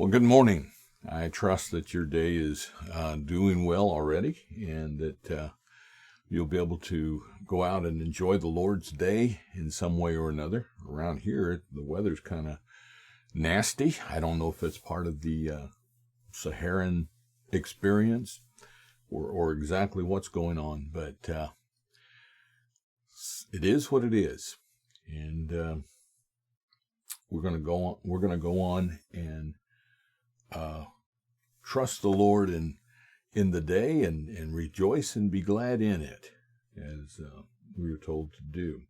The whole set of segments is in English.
Well, good morning. I trust that your day is doing well already and that you'll be able to go out and enjoy the Lord's day in some way or another. Around here, the weather's kind of nasty. I don't know if it's part of the Saharan experience or exactly what's going on, but it is what it is. And we're going to go on and trust the Lord in the day and rejoice and be glad in it, as we are told to do.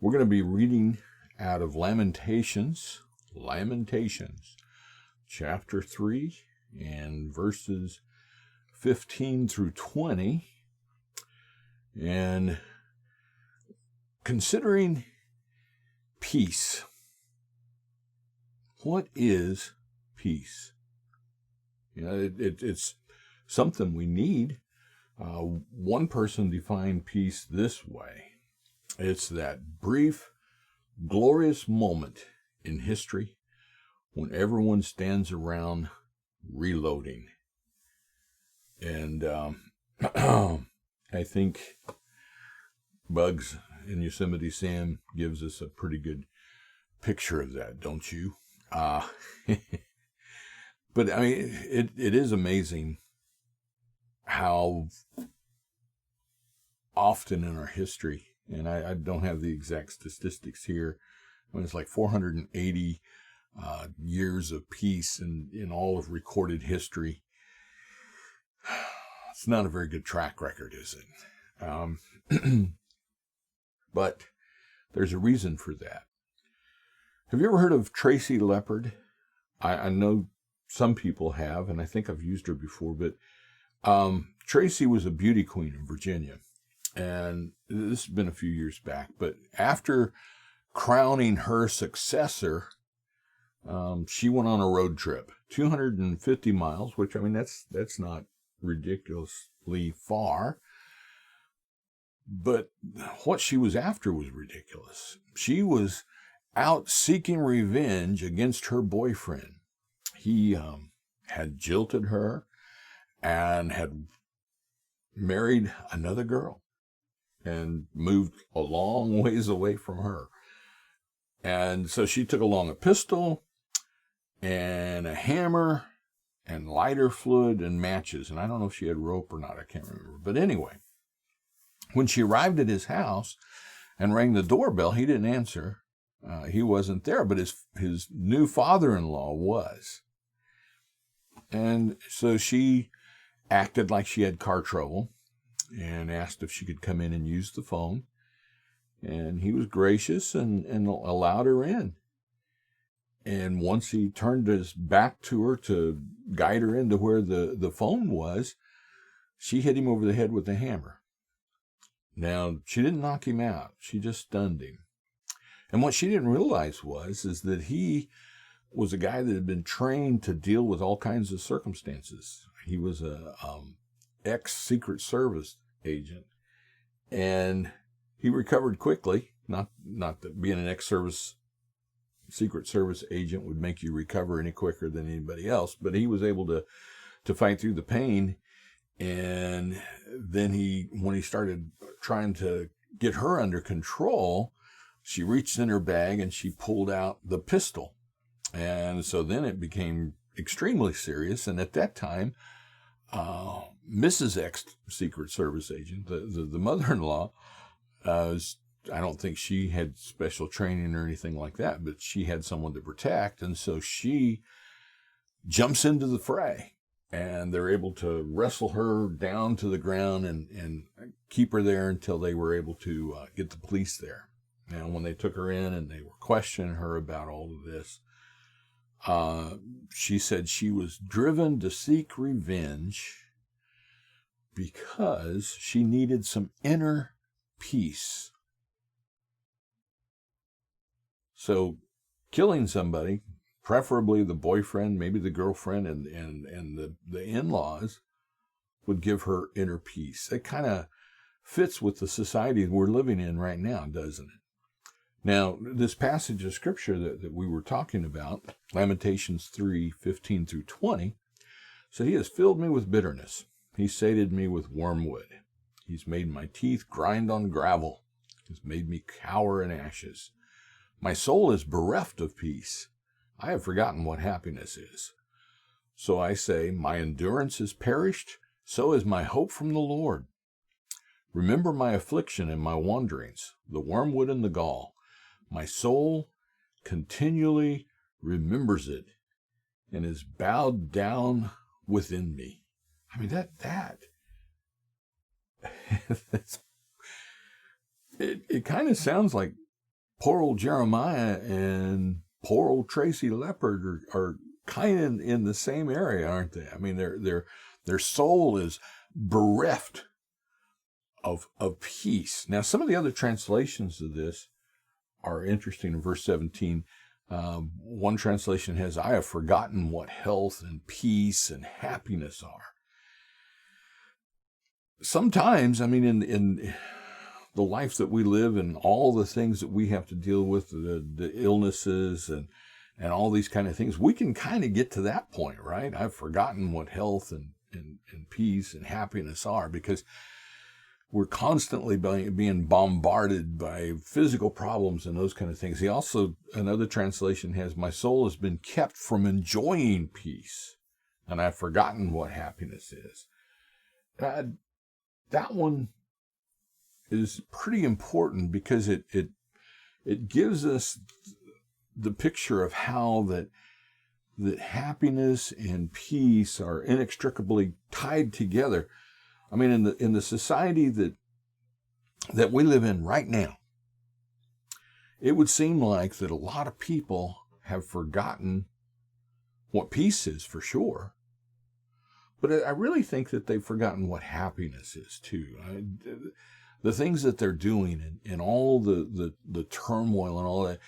We're going to be reading out of Lamentations, chapter 3, and verses 15 through 20, and considering peace. What is peace? You know, it's something we need. One person defined peace this way. It's that brief, glorious moment in history when everyone stands around reloading. And I think Bugs in Yosemite Sam gives us a pretty good picture of that, don't you? But I mean, it is amazing how often in our history, and I don't have the exact statistics here, I mean, it's like 480 years of peace in all of recorded history. It's not a very good track record, is it? But there's a reason for that. Have you ever heard of Tracy Leopard? I know some people have, and I think I've used her before, but Tracy was a beauty queen in Virginia. And this has been a few years back, but after crowning her successor, she went on a road trip, 250 miles, which, I mean, that's not ridiculously far. But what she was after was ridiculous. She was out seeking revenge against her boyfriend. He had jilted her and had married another girl and moved a long ways away from her. And so she took along a pistol and a hammer and lighter fluid and matches. And I don't know if she had rope or not. I can't remember. But anyway, when she arrived at his house and rang the doorbell, he didn't answer. He wasn't there, but his new father-in-law was. And so she acted like she had car trouble and asked if she could come in and use the phone. And he was gracious and allowed her in. And once he turned his back to her to guide her into where the phone was, she hit him over the head with the hammer. Now, she didn't knock him out. She just stunned him. And what she didn't realize is that he was a guy that had been trained to deal with all kinds of circumstances. He was a ex-Secret Service agent, and he recovered quickly. Not that being an Secret Service agent would make you recover any quicker than anybody else, but he was able to fight through the pain. And then when he started trying to get her under control, she reached in her bag and she pulled out the pistol. And so then it became extremely serious. And at that time, Mrs. Ex-Secret Service agent, the mother-in-law, I don't think she had special training or anything like that, but she had someone to protect. And so she jumps into the fray. And they're able to wrestle her down to the ground and keep her there until they were able to get the police there. And when they took her in and they were questioning her about all of this, she said she was driven to seek revenge because she needed some inner peace. So killing somebody, preferably the boyfriend, maybe the girlfriend, and the in-laws, would give her inner peace. It kind of fits with the society we're living in right now, doesn't it? Now, this passage of Scripture that we were talking about, Lamentations 3:15 through 20, so he has filled me with bitterness. He sated me with wormwood. He's made my teeth grind on gravel. He's made me cower in ashes. My soul is bereft of peace. I have forgotten what happiness is. So I say, my endurance is perished, so is my hope from the Lord. Remember my affliction and my wanderings, the wormwood and the gall. My soul continually remembers it and is bowed down within me. I mean, it kind of sounds like poor old Jeremiah and poor old Tracy Leopard are kind of in the same area, aren't they? I mean, their soul is bereft of peace. Now, some of the other translations of this are interesting. In verse 17, one translation has, I have forgotten what health and peace and happiness are. Sometimes, I mean, in the life that we live and all the things that we have to deal with, the illnesses and all these kind of things, we can kind of get to that point, right? I've forgotten what health and peace and happiness are, because we're constantly being bombarded by physical problems and those kind of things. He also, another translation has, my soul has been kept from enjoying peace, and I've forgotten what happiness is. That one is pretty important, because it gives us the picture of how that happiness and peace are inextricably tied together. I mean, in the society that we live in right now, it would seem like that a lot of people have forgotten what peace is, for sure. But I really think that they've forgotten what happiness is too. The things that they're doing and all the turmoil and all that.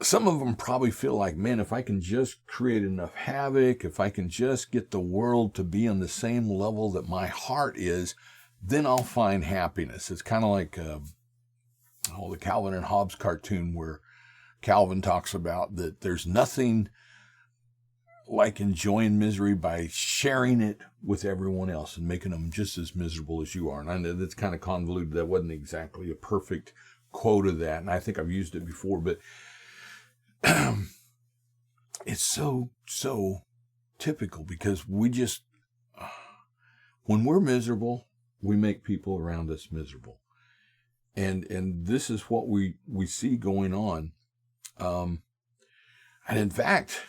Some of them probably feel like, man, if I can just create enough havoc, if I can just get the world to be on the same level that my heart is, then I'll find happiness. It's kind of like the Calvin and Hobbes cartoon, where Calvin talks about that there's nothing like enjoying misery by sharing it with everyone else and making them just as miserable as you are. And I know that's kind of convoluted. That wasn't exactly a perfect quote of that, and I think I've used it before, but it's so typical, because we just, when we're miserable, we make people around us miserable. And this is what we see going on. And in fact,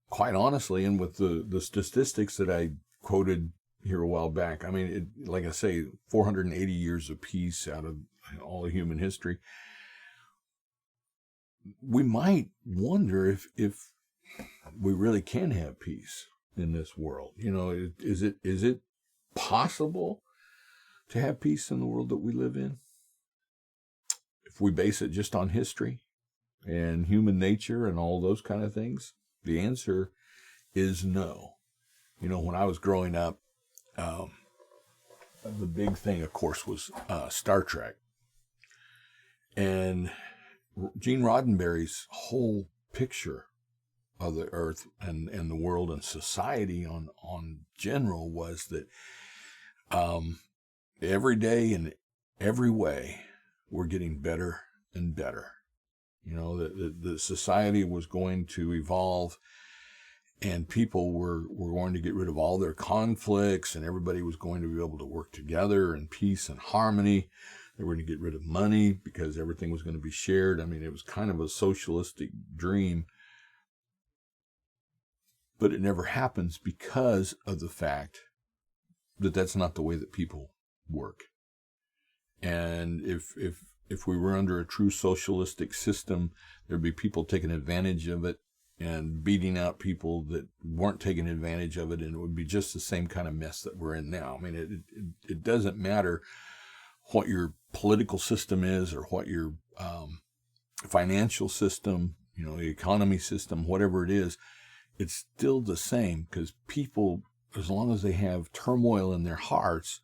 quite honestly, and with the statistics that I quoted here a while back, I mean, like I say, 480 years of peace out of all of human history. We might wonder if we really can have peace in this world. You know, is it possible to have peace in the world that we live in? If we base it just on history and human nature and all those kind of things, the answer is no. You know, when I was growing up, the big thing, of course, was Star Trek. And Gene Roddenberry's whole picture of the earth and the world and society on general was that every day in every way we're getting better and better. You know, the society was going to evolve, and people were going to get rid of all their conflicts, and everybody was going to be able to work together in peace and harmony. They were going to get rid of money because everything was going to be shared. I mean, it was kind of a socialistic dream. But it never happens because of the fact that that's not the way that people work. And if we were under a true socialistic system, there'd be people taking advantage of it and beating out people that weren't taking advantage of it, and it would be just the same kind of mess that we're in now. I mean, it doesn't matter what your political system is or what your financial system, you know, the economy system, whatever it is, it's still the same, because people, as long as they have turmoil in their hearts,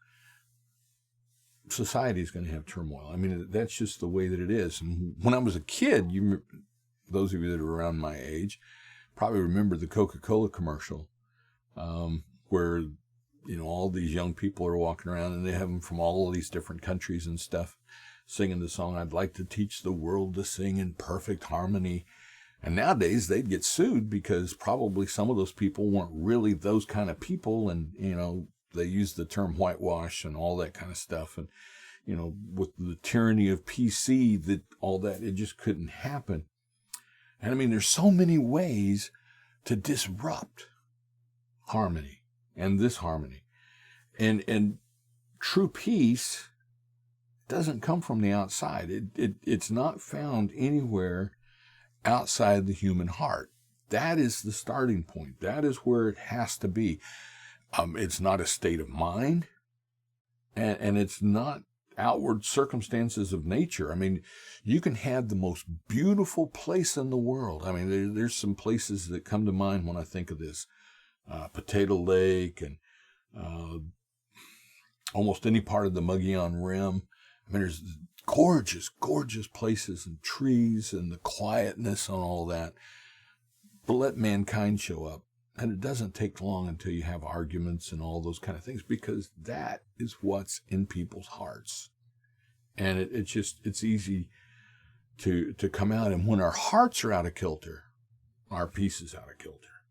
society is going to have turmoil. I mean, that's just the way that it is. And when I was a kid, those of you that are around my age probably remember the Coca-Cola commercial, where, all these young people are walking around and they have them from all of these different countries and stuff, singing the song, "I'd like to teach the world to sing in perfect harmony." And nowadays they'd get sued because probably some of those people weren't really those kind of people. And, they use the term whitewash and all that kind of stuff. And, with the tyranny of PC, it just couldn't happen. And I mean, there's so many ways to disrupt harmony and this harmony. And true peace doesn't come from the outside. It's not found anywhere outside the human heart. That is the starting point. That is where it has to be. It's not a state of mind, and it's not outward circumstances of nature. I mean, you can have the most beautiful place in the world. I mean, there's some places that come to mind when I think of this. Potato Lake and almost any part of the Mogollon Rim. I mean, there's gorgeous, gorgeous places and trees and the quietness and all that. But let mankind show up. And it doesn't take long until you have arguments and all those kind of things, because that is what's in people's hearts. And it's easy to come out. And when our hearts are out of kilter, our peace is out of kilter.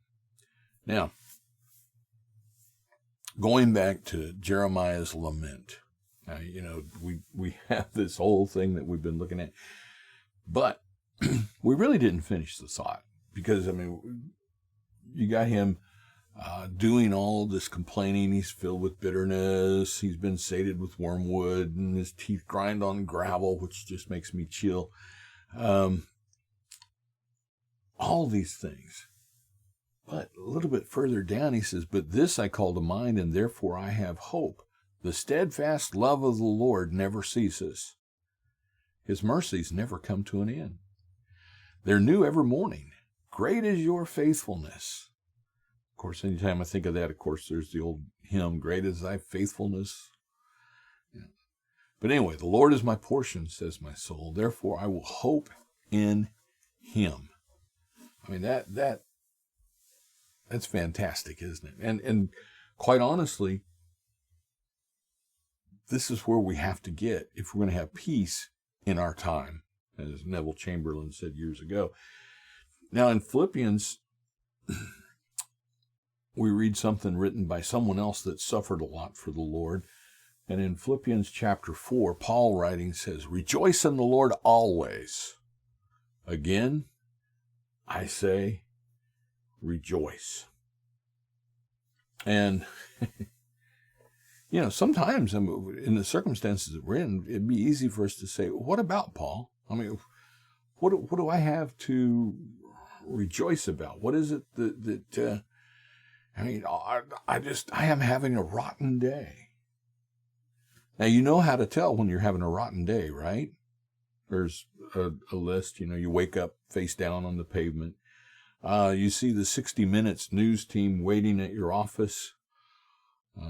Now, going back to Jeremiah's lament. We have this whole thing that we've been looking at, but we really didn't finish the thought, because, I mean, you got him doing all this complaining. He's filled with bitterness. He's been sated with wormwood, and his teeth grind on gravel, which just makes me chill. All these things. But a little bit further down, he says, "But this I call to mind, and therefore I have hope. The steadfast love of the Lord never ceases. His mercies never come to an end. They're new every morning. Great is your faithfulness." Of course, anytime I think of that, of course, there's the old hymn, "Great is thy faithfulness." Yeah. But anyway, "The Lord is my portion," says my soul. "Therefore I will hope in him." I mean, that's fantastic, isn't it? And quite honestly, this is where we have to get if we're going to have peace in our time, as Neville Chamberlain said years ago. Now, in Philippians, we read something written by someone else that suffered a lot for the Lord. And in Philippians chapter 4, Paul writing says, "Rejoice in the Lord always. Again, I say, rejoice." And sometimes in the circumstances that we're in, it'd be easy for us to say, "What about, Paul? I mean, what do I have to rejoice about? What is it that I am having a rotten day." Now, you know how to tell when you're having a rotten day, right? There's a list. You wake up face down on the pavement. You see the 60 Minutes news team waiting at your office.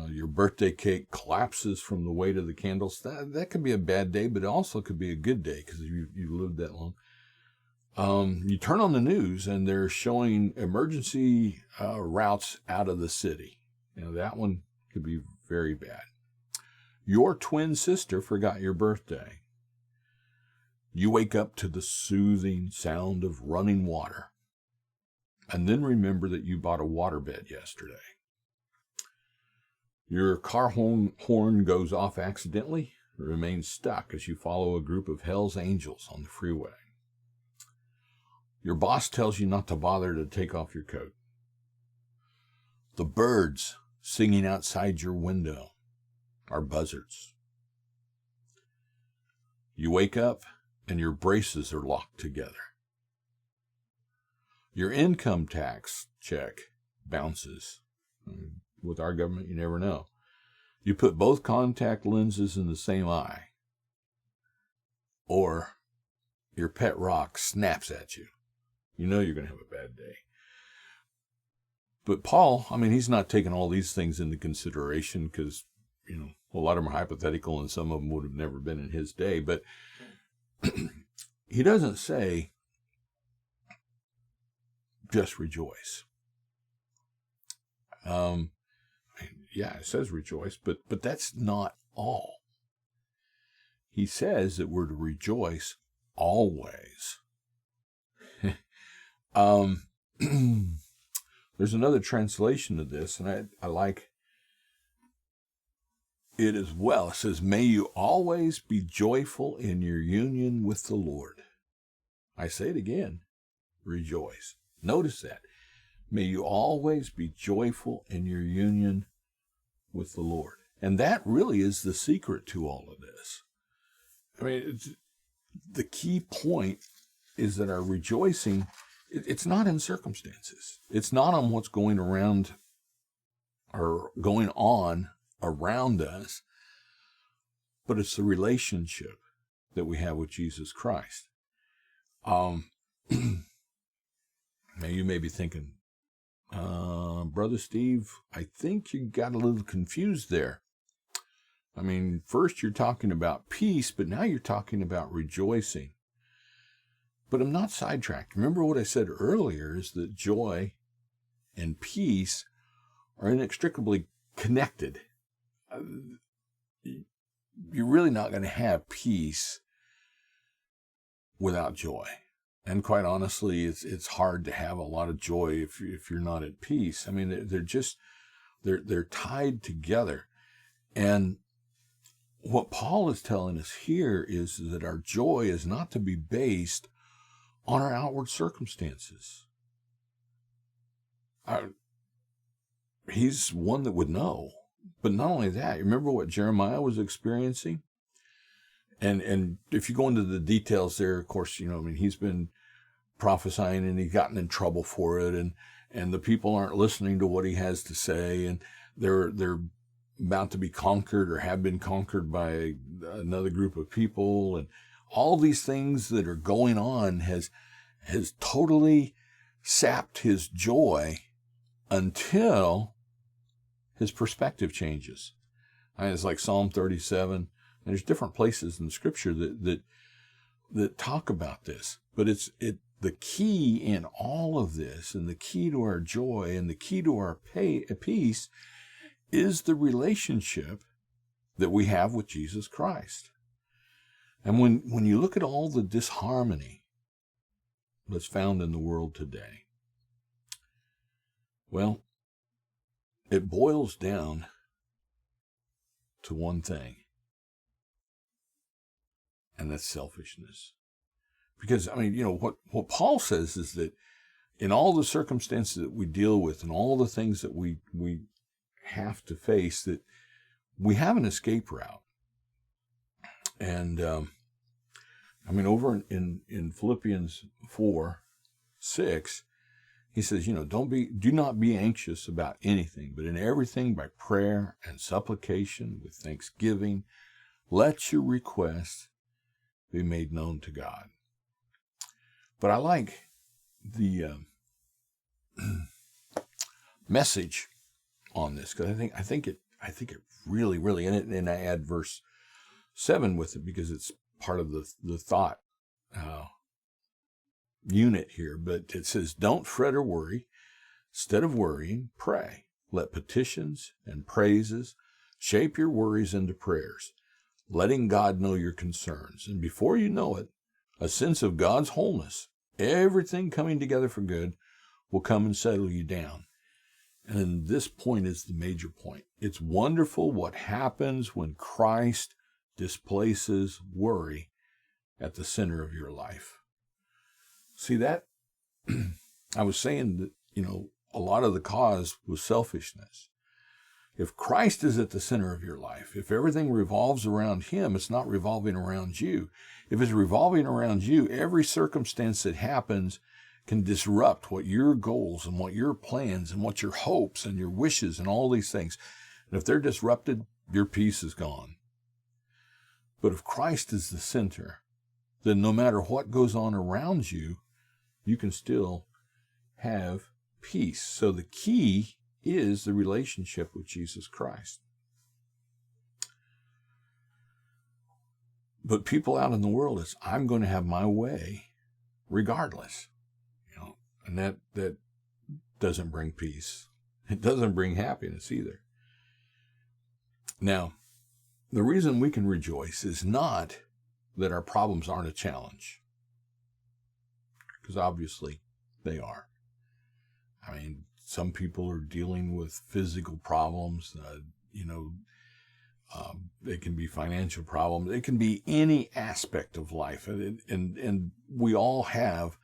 Your birthday cake collapses from the weight of the candles. That could be a bad day, but it also could be a good day because you lived that long. You turn on the news and they're showing emergency routes out of the city. That one could be very bad. Your twin sister forgot your birthday. You wake up to the soothing sound of running water, and then remember that you bought a waterbed yesterday. Your car horn goes off accidentally, remains stuck as you follow a group of Hell's Angels on the freeway. Your boss tells you not to bother to take off your coat. The birds singing outside your window are buzzards. You wake up and your braces are locked together. Your income tax check bounces. With our government, you never know. You put both contact lenses in the same eye. Or your pet rock snaps at you. You know you're going to have a bad day. But Paul, he's not taking all these things into consideration because, a lot of them are hypothetical, and some of them would have never been in his day. But he doesn't say just rejoice. Yeah, it says rejoice, but that's not all. He says that we're to rejoice always. There's another translation of this, and I like it as well. It says, may you always be joyful in your union with the Lord. I say it again, rejoice. Notice that. May you always be joyful in your union with the Lord. And that really is the secret to all of this. I mean, the key point is that our rejoicing, it's not in circumstances. It's not on what's going around or going on around us, but it's the relationship that we have with Jesus Christ. Now you may be thinking, Brother Steve, I think you got a little confused there. I mean, first you're talking about peace, but now you're talking about rejoicing. But I'm not sidetracked. Remember what I said earlier is that joy and peace are inextricably connected. You're really not going to have peace without joy. And quite honestly, it's hard to have a lot of joy if you're not at peace. I mean, they're tied together. And what Paul is telling us here is that our joy is not to be based on our outward circumstances. He's one that would know. But not only that, remember what Jeremiah was experiencing? And if you go into the details there, of course, he's been prophesying and he's gotten in trouble for it, and the people aren't listening to what he has to say, and they're about to be conquered or have been conquered by another group of people, and all these things that are going on has totally sapped his joy until his perspective changes. It's like Psalm 37. And there's different places in the Scripture that talk about this, but the key in all of this, and the key to our joy, and the key to our peace, is the relationship that we have with Jesus Christ. And when you look at all the disharmony that's found in the world today, well, it boils down to one thing, and that's selfishness. Because, what Paul says is that in all the circumstances that we deal with and all the things that we have to face, that we have an escape route. And, over in Philippians 4:6, he says, do not be anxious about anything, but in everything by prayer and supplication with thanksgiving, let your requests be made known to God. But I like the message on this, because I think it really, and I add verse 7 with it because it's part of the thought unit here. But it says, don't fret or worry. Instead of worrying, pray. Let petitions and praises shape your worries into prayers, letting God know your concerns. And before you know it, a sense of God's wholeness, everything coming together for good, will come and settle you down. And this point is the major point. It's wonderful what happens when Christ displaces worry at the center of your life. See that? I was saying that, a lot of the cause was selfishness. If Christ is at the center of your life, if everything revolves around him, it's not revolving around you. If it's revolving around you, every circumstance that happens can disrupt what your goals and what your plans and what your hopes and your wishes and all these things. And if they're disrupted, your peace is gone. But if Christ is the center, then no matter what goes on around you, you can still have peace. So the key is the relationship with Jesus Christ. But people out in the world, it's, I'm going to have my way regardless. And that doesn't bring peace. It doesn't bring happiness either. Now, the reason we can rejoice is not that our problems aren't a challenge, because obviously they are. I mean, some people are dealing with physical problems, it can be financial problems. It can be any aspect of life. And we all have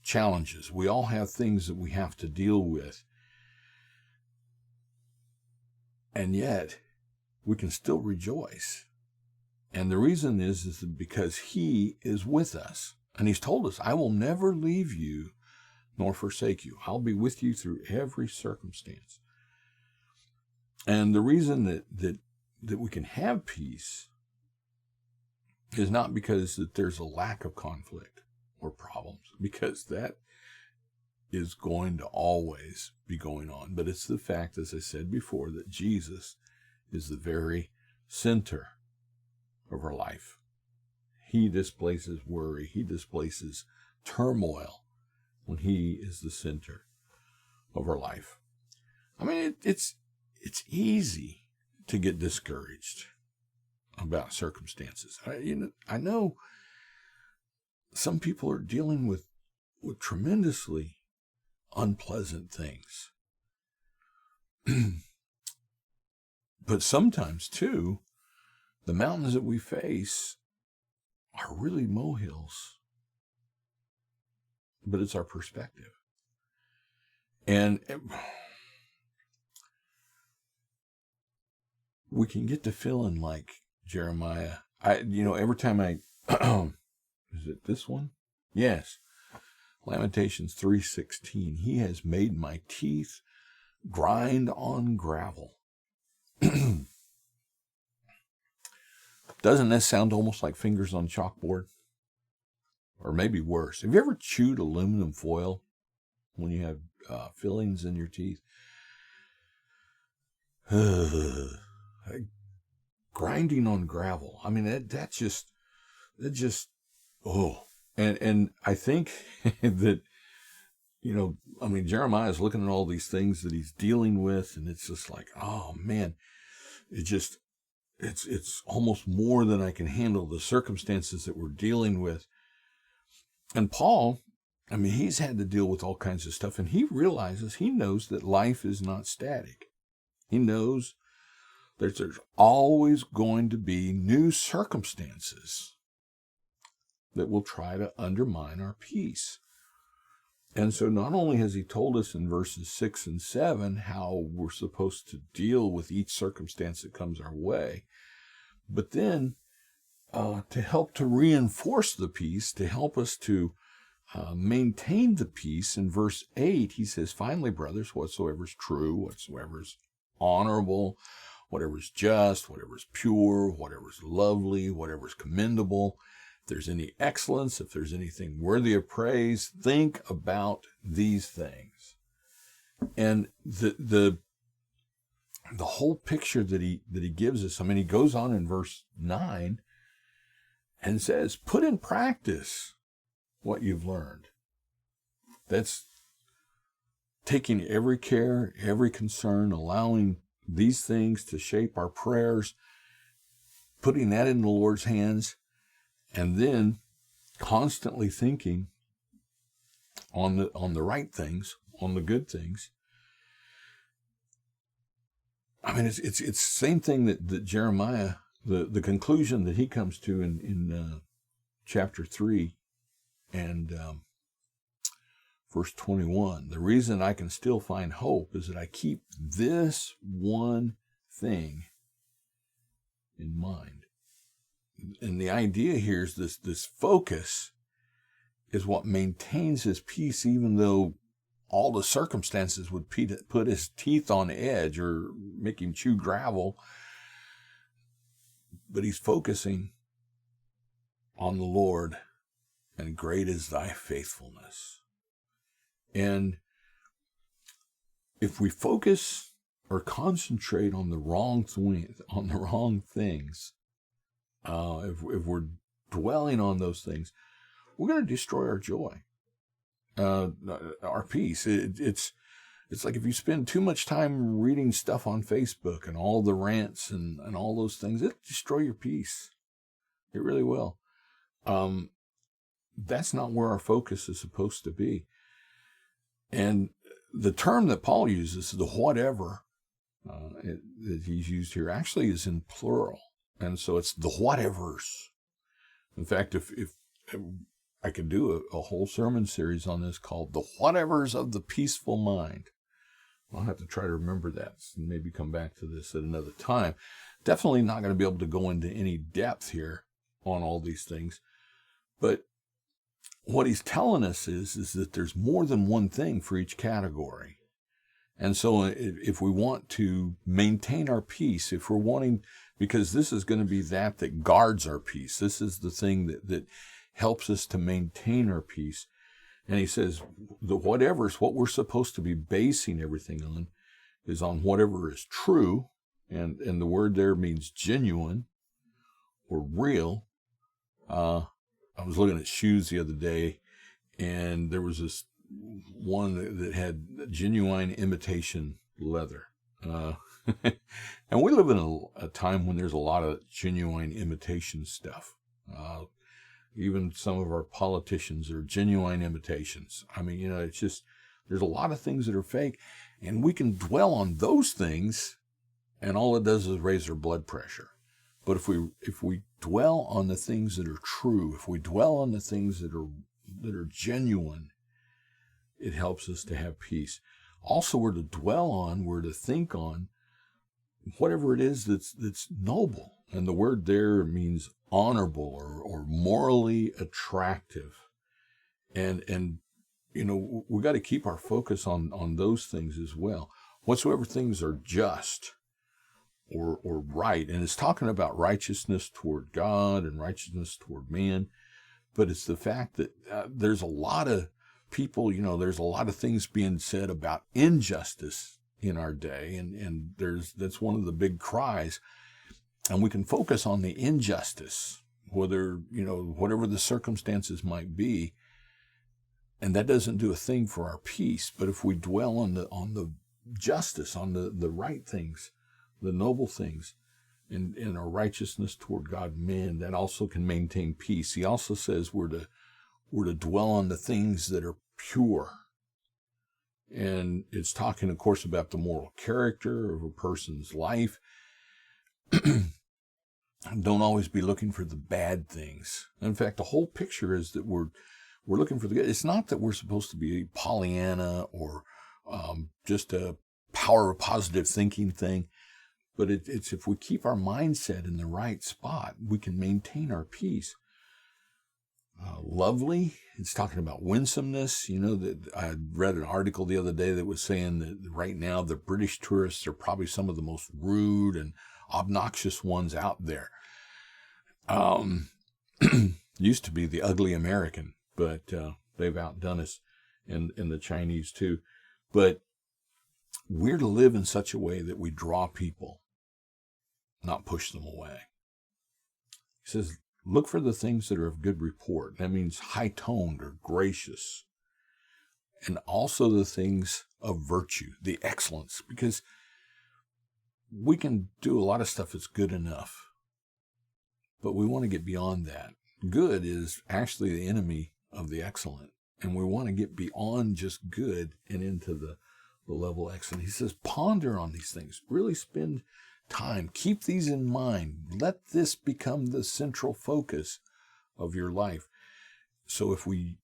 challenges. We all have things that we have to deal with. And yet, we can still rejoice. And the reason is because He is with us. And He's told us, I will never leave you nor forsake you. I'll be with you through every circumstance. And the reason that we can have peace is not because that there's a lack of conflict or problems, because that is going to always be going on. But it's the fact, as I said before, that Jesus is the very center of our life. He displaces worry. He displaces turmoil when He is the center of our life. I mean, it's easy to get discouraged about circumstances. I know some people are dealing with tremendously unpleasant things. But sometimes, too, the mountains that we face are really molehills. But it's our perspective. And we can get to feeling like Jeremiah. Every time is it this one? Yes. Lamentations 3:16. He has made my teeth grind on gravel. Doesn't that sound almost like fingers on chalkboard? Or maybe worse. Have you ever chewed aluminum foil when you have fillings in your teeth? Grinding on gravel. I mean, that just, And I think that, Jeremiah is looking at all these things that he's dealing with, and it's just like, oh man, it's almost more than I can handle, the circumstances that we're dealing with. And Paul, he's had to deal with all kinds of stuff, and he knows that life is not static. He knows that there's always going to be new circumstances that will try to undermine our peace. And so not only has he told us in verses 6 and 7 how we're supposed to deal with each circumstance that comes our way, but then to help to reinforce the peace, to help us to maintain the peace, in verse 8, he says, finally, brothers, whatsoever is true, whatsoever is honorable, whatever is just, whatever is pure, whatever is lovely, whatever is commendable, if there's any excellence, if there's anything worthy of praise, think about these things. And the whole picture that he gives us, he goes on in verse 9 and says, put in practice what you've learned. That's taking every care, every concern, allowing these things to shape our prayers, putting that in the Lord's hands, and then constantly thinking on the right things, on the good things. It's the same thing that Jeremiah, the conclusion that he comes to in chapter 3 and verse 21. The reason I can still find hope is that I keep this one thing in mind. And the idea here is this focus is what maintains his peace, even though all the circumstances would put his teeth on edge or make him chew gravel. But he's focusing on the Lord, and great is thy faithfulness. And if we focus or concentrate on the wrong things, if we're dwelling on those things, we're going to destroy our joy, our peace. It's like if you spend too much time reading stuff on Facebook and all the rants and all those things, it'll destroy your peace. It really will. That's not where our focus is supposed to be. And the term that Paul uses, the whatever, that he's used here, actually is in plural. And so it's the whatevers. In fact, if I could do a whole sermon series on this called The Whatevers of the Peaceful Mind. I'll have to try to remember that and maybe come back to this at another time. Definitely not going to be able to go into any depth here on all these things. But what he's telling us is that there's more than one thing for each category. And so if we want to maintain our peace, if we're wanting, because this is going to be that guards our peace. This is the thing that helps us to maintain our peace. And he says the whatever's what we're supposed to be basing everything on is on whatever is true. And the word there means genuine or real. I was looking at shoes the other day, and there was this one that had genuine imitation leather. And we live in a time when there's a lot of genuine imitation stuff. Even some of our politicians are genuine imitations. I mean, it's just, there's a lot of things that are fake, and we can dwell on those things, and all it does is raise our blood pressure. But if we dwell on the things that are true, if we dwell on the things that are genuine, it helps us to have peace. Also, we're to dwell on, we're to think on whatever it is that's noble. And the word there means honorable or morally attractive. And we got to keep our focus on those things as well. Whatsoever things are just or right. And it's talking about righteousness toward God and righteousness toward man. But it's the fact that there's a lot of people, there's a lot of things being said about injustice in our day. And that's one of the big cries. And we can focus on the injustice, whether, whatever the circumstances might be. And that doesn't do a thing for our peace. But if we dwell on the justice, on the right things, the noble things, and our righteousness toward God, man, that also can maintain peace. He also says we're to dwell on the things that are pure. And it's talking, of course, about the moral character of a person's life. Don't always be looking for the bad things. In fact, the whole picture is that we're looking for the good. It's not that we're supposed to be Pollyanna or just a power of positive thinking thing, but it's if we keep our mindset in the right spot, we can maintain our peace. Lovely, it's talking about winsomeness. That I read an article the other day that was saying that right now the British tourists are probably some of the most rude and obnoxious ones out there. Used to be the ugly American, but they've outdone us, and the Chinese too. But we're to live in such a way that we draw people, not push them away. He says, look for the things that are of good report. That means high-toned or gracious. And also the things of virtue, the excellence, because we can do a lot of stuff that's good enough, but we want to get beyond that. Good is actually the enemy of the excellent, and we want to get beyond just good and into the level of excellent. He says, ponder on these things. Really spend time. Keep these in mind. Let this become the central focus of your life. So if we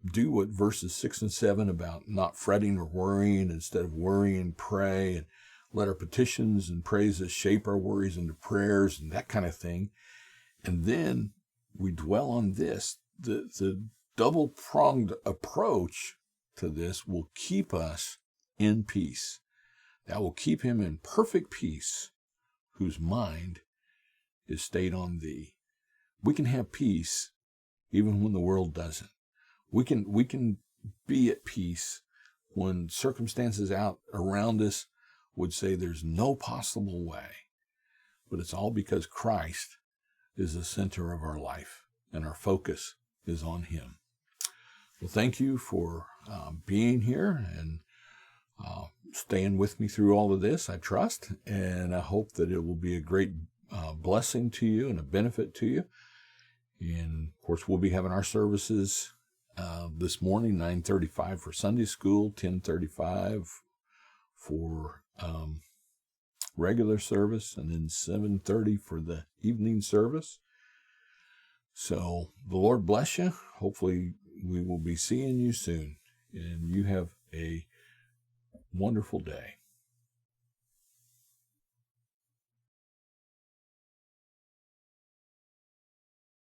do what verses 6 and 7 about not fretting or worrying, instead of worrying, pray, and let our petitions and praises shape our worries into prayers and that kind of thing. And then we dwell on this. The double-pronged approach to this will keep us in peace. That will keep him in perfect peace, whose mind is stayed on thee. We can have peace even when the world doesn't. We can be at peace when circumstances out around us would say there's no possible way. But it's all because Christ is the center of our life. and our focus is on Him. Well, thank you for being here and staying with me through all of this, I trust, and I hope that it will be a great blessing to you and a benefit to you. And, of course, we'll be having our services this morning, 9:35 for Sunday school, 10:35 for regular service, and then 7:30 for the evening service. So the Lord bless you. Hopefully we will be seeing you soon, and you have a wonderful day.